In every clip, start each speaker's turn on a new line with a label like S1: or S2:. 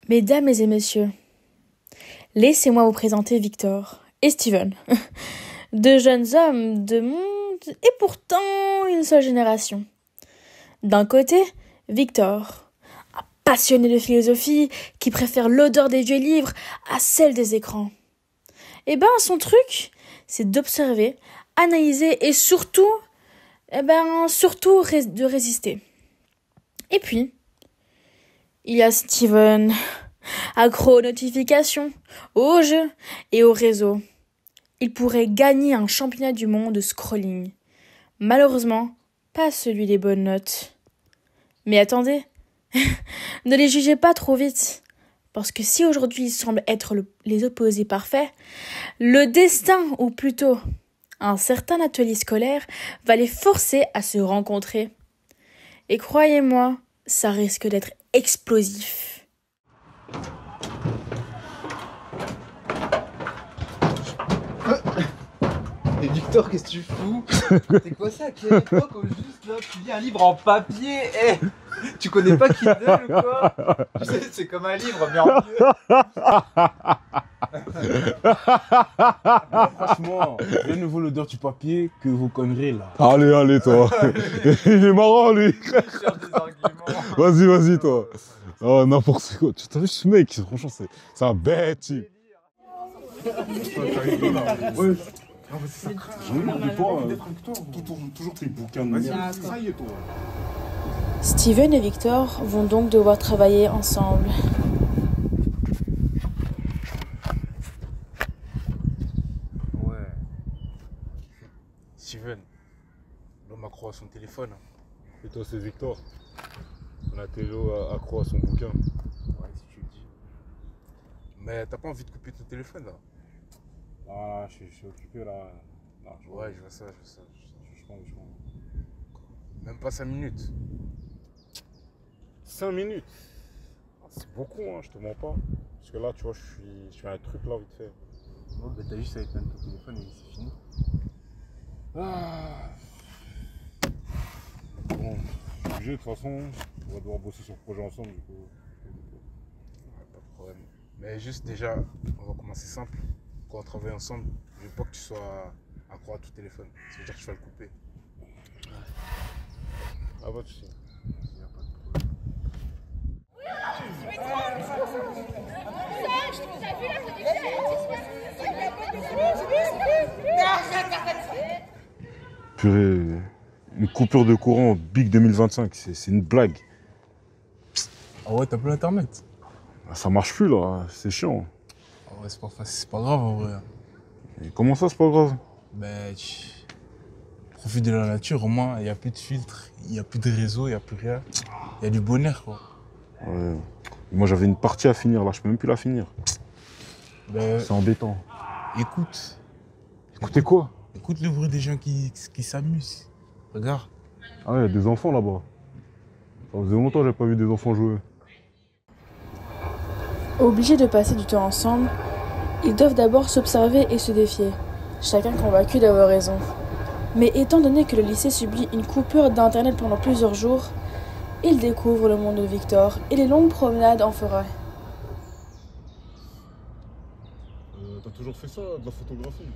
S1: Mesdames et messieurs, laissez-moi vous présenter Victor et Steven, deux jeunes hommes de monde et pourtant une seule génération. D'un côté, Victor, un passionné de philosophie qui préfère l'odeur des vieux livres à celle des écrans. Son truc, c'est d'observer, analyser et surtout de résister. Et puis, il y a Steven, accro aux notifications, aux jeux et aux réseaux. Il pourrait gagner un championnat du monde de scrolling. Malheureusement, pas celui des bonnes notes. Mais attendez, ne les jugez pas trop vite. Parce que si aujourd'hui ils semblent être les opposés parfaits, le destin, ou plutôt un certain atelier scolaire, va les forcer à se rencontrer. Et croyez-moi, ça risque d'être explosif.
S2: Et Victor, qu'est-ce que tu fous? C'est quoi ça? À quelle époque au juste là? Tu lis un livre en papier? Tu connais pas Kindle ou quoi? Tu sais, c'est comme un livre, mais en mieux.
S3: Franchement, rien ne vaut l'odeur du papier que vos conneries là.
S4: Allez, toi. Il est marrant, lui.
S2: Je cherche des arguments.
S4: Vas-y, toi. Oh, n'importe quoi. Tu t'as vu ce mec? Franchement, c'est un bête, type.
S3: Ouais. J'en ai marre de toi, toujours tes bouquins de merde. Ça y est, toi.
S1: Steven et Victor vont donc devoir travailler ensemble.
S3: Ouais. Steven, l'homme accro à son téléphone.
S4: Et toi, c'est Victor. On a Théo accro à son bouquin.
S3: Ouais, si tu le dis. Mais t'as pas envie de couper ton téléphone là?
S4: Ah, je suis occupé là. Non,
S3: Ouais, je vois ça. Même pas 5 minutes.
S4: 5 minutes. Ah, c'est beaucoup, hein, je te mens pas. Parce que là, tu vois, je fais un truc là vite fait.
S3: Oh, bah t'as juste à éteindre ton téléphone et c'est fini.
S4: Ah. Bon, je suis obligé de toute façon. On va devoir bosser sur le projet ensemble du coup.
S3: Ouais, pas de problème. Mais juste déjà, on va commencer simple. Quand on travaille ensemble, je veux pas que tu sois accro à ton téléphone. Ça veut dire que tu vas le couper.
S4: Ah bah tu sais.
S3: Y a pas de problème.
S4: Purée, une coupure de courant Big 2025, c'est une blague.
S3: Ah ouais, t'as plus internet?
S4: Ça marche plus là, c'est chiant.
S3: Ah ouais, c'est pas facile, c'est pas grave en vrai.
S4: Et comment ça, c'est pas grave?
S3: Ben, profite de la nature, au moins, il n'y a plus de filtre, il n'y a plus de réseau, il n'y a plus rien. Il y a du bonheur, quoi.
S4: Ouais. Moi j'avais une partie à finir là, je peux même plus la finir.
S3: Ben,
S4: C'est embêtant.
S3: écoute.
S4: Écoutez quoi?
S3: Écoute le bruit des gens qui s'amusent. Regarde.
S4: Ah ouais, il y a des enfants là-bas. Ça faisait longtemps que j'ai pas vu des enfants jouer.
S1: Obligés de passer du temps ensemble, ils doivent d'abord s'observer et se défier, chacun convaincu d'avoir raison. Mais étant donné que le lycée subit une coupure d'internet pendant plusieurs jours, ils découvrent le monde de Victor et les longues promenades en forêt.
S4: T'as toujours fait ça, de la photographie?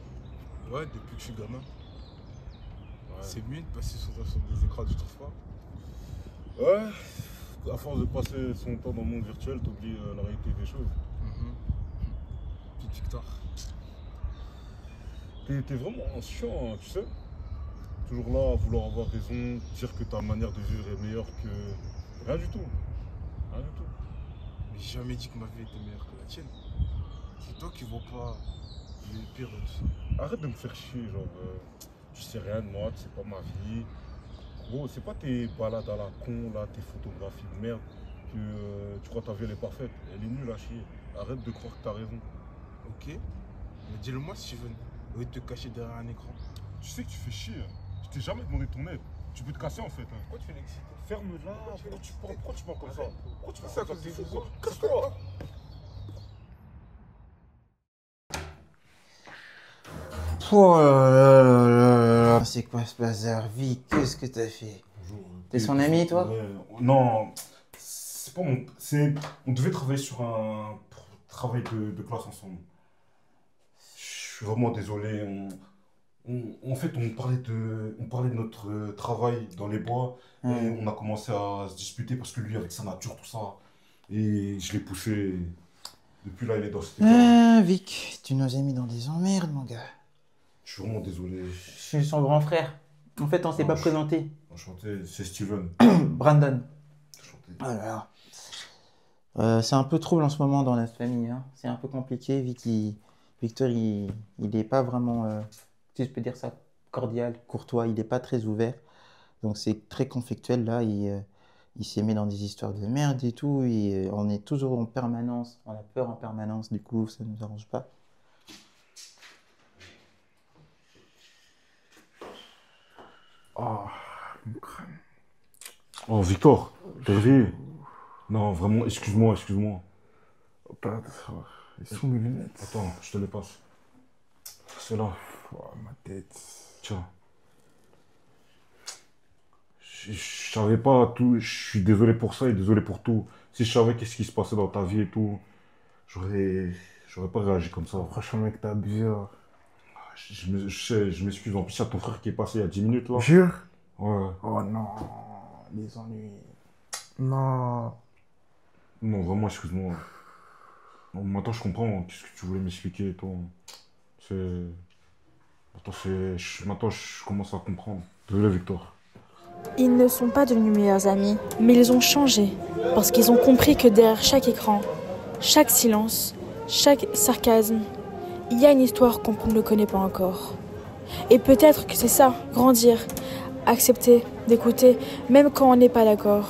S3: Ouais, depuis que je suis gamin.
S4: Ouais.
S3: C'est mieux de passer son temps sur des écrans, tu trouves pas?
S4: Ouais, à force de passer son temps dans le monde virtuel, t'oublies la réalité des choses.
S3: Petite Victor.
S4: T'es vraiment chiant, hein, tu sais. Toujours là à vouloir avoir raison, dire que ta manière de vivre est meilleure que... Rien du tout. Rien du tout.
S3: Mais j'ai jamais dit que ma vie était meilleure que la tienne. C'est toi qui vois pas le pire de tout ça.
S4: Arrête de me faire chier, genre... tu sais rien de moi, tu sais pas ma vie. Gros, c'est pas tes balades à la con, là, tes photographies de merde, que tu crois que ta vie elle est parfaite. Elle est nulle à chier. Arrête de croire que t'as raison.
S3: Ok. Mais dis-le moi, Steven. Au lieu de te cacher derrière un écran.
S4: Tu sais que tu fais chier. Hein. Je t'ai jamais demandé ton aide. Tu peux te casser en fait. Hein.
S3: Pourquoi tu fais l'exciter?
S4: Ferme-la. Pourquoi tu parles comme ça? Pourquoi tu fais ça
S3: Arrête,
S4: quand t'es
S3: c'est
S4: fou?
S3: quoi?
S4: Casse-toi.
S2: Oh là là. C'est quoi ce bazar? Vie, qu'est-ce que t'as fait?
S4: Bonjour.
S2: T'es son ami, toi?
S4: Non. c'est pas mon. On devait travailler sur un travail de classe ensemble. Je suis vraiment désolé. En fait, on parlait de notre travail dans les bois. Et on a commencé à se disputer parce que lui, avec sa nature, tout ça. Et je l'ai poussé. Depuis là, il est dans cette école.
S2: Vic, tu nous as mis dans des emmerdes, mon gars.
S4: Je suis vraiment désolé.
S2: Je suis son grand frère. En fait, on s'est pas présenté.
S4: Enchanté, c'est Steven.
S2: Brandon.
S4: Enchanté.
S2: Alors, c'est un peu trouble en ce moment dans notre famille. Hein. C'est un peu compliqué. Victor, il n'est pas vraiment, si je peux dire ça, cordial, courtois. Il n'est pas très ouvert. Donc, c'est très conflictuel là. Il s'est mis dans des histoires de merde et tout. Et on est toujours en permanence. On a peur en permanence. Du coup, ça ne nous arrange pas.
S4: Oh, mon crâne. Oh, Victor, t'es réveillé? Non, vraiment, excuse-moi.
S3: Attends, ils sont mes lunettes.
S4: Attends, je te les passe. C'est là.
S3: Oh, ma tête.
S4: Tiens. Je savais pas tout. Je suis désolé pour ça et désolé pour tout. Si je savais qu'est-ce qui se passait dans ta vie et tout, j'aurais pas réagi comme ça.
S3: Franchement, mec, t'as abusé là.
S4: Je m'excuse. En plus, il y a ton frère qui est passé il y a 10 minutes là.
S3: Jure?
S4: Ouais.
S3: Oh non, les ennuis. Non.
S4: Non, vraiment, excuse-moi. Non, maintenant, je comprends qu'est-ce que tu voulais m'expliquer et tout. Maintenant, je commence à comprendre. Désolé, Victor.
S1: Ils ne sont pas devenus meilleurs amis, mais ils ont changé parce qu'ils ont compris que derrière chaque écran, chaque silence, chaque sarcasme, il y a une histoire qu'on ne connaît pas encore. Et peut-être que c'est ça, grandir, accepter, d'écouter, même quand on n'est pas d'accord.